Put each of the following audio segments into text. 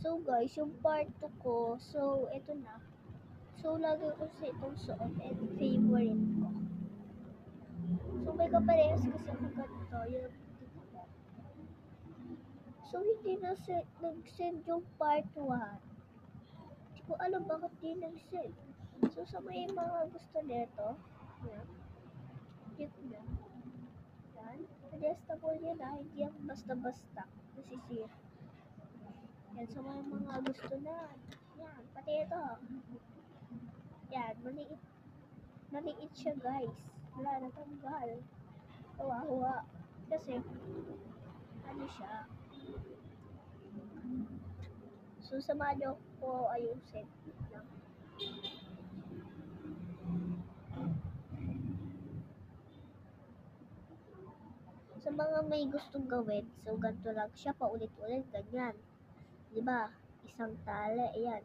So guys, yung part 2 ko, so ito na. So lagi ko sa itong suot and favorite ko. So may kaparehas kasi ako ganito, yung so hindi na nag-send yung part 1. Hindi ko alam bakit di nag-send. So sa may mga gusto nito, yan, click na. Yan, adjustable yan hindi yan basta-basta nasisira. Yan, sa mga gusto na, yan, pati ito. Yan, maliit siya guys. Wala na tanggal. Kawawa. Kasi, ano siya. So, samahan niyo ko ayusin lang. Sa mga may gustong gawin, so ganito lang siya, paulit-ulit, ganyan. Diba? Isang tali, ayan.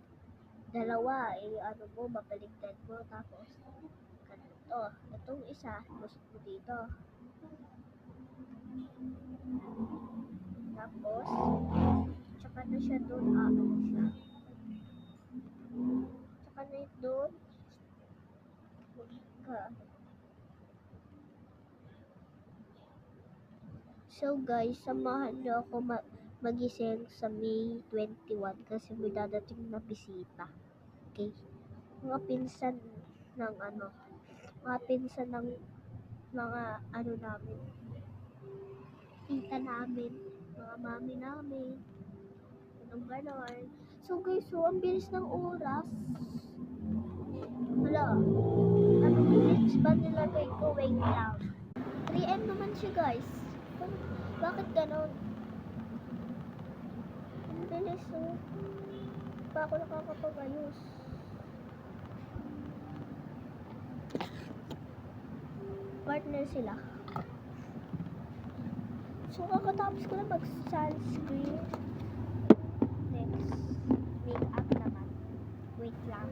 Dalawa, ano mo, mabaligtad mo, tapos, ganito. Itong isa, gusto mo dito. Tapos, tsaka na siya doon, ano siya. Tsaka na yun doon. So guys, samahan niyo ako magising sa May 21 kasi may dadating na bisita. Okay? Mga pinsan ng mga ano namin. Tita namin, mga mami namin. Anong ganon. So guys, so ang bilis ng oras. Wala. Anong minutes ba nilagay ko? Wait lang. 3M naman siya guys. Bakit ganon? Ang bilis oh. Pa ako nakakapag-ayos. Partner sila. So kakatapos ko na mag-sunscreen. Next, make-up naman. Wait lang.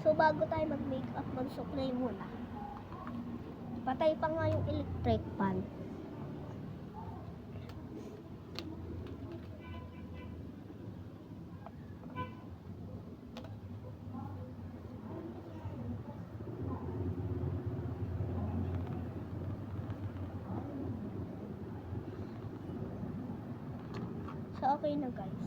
So bago tayo mag-makeup, mag-suklay muna. Patay pa nga yung electric fan. So okay na guys.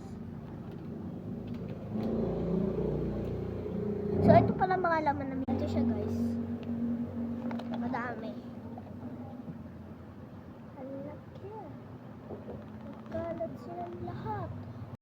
So ito pala mga laman namin. Ito siya guys. Madami.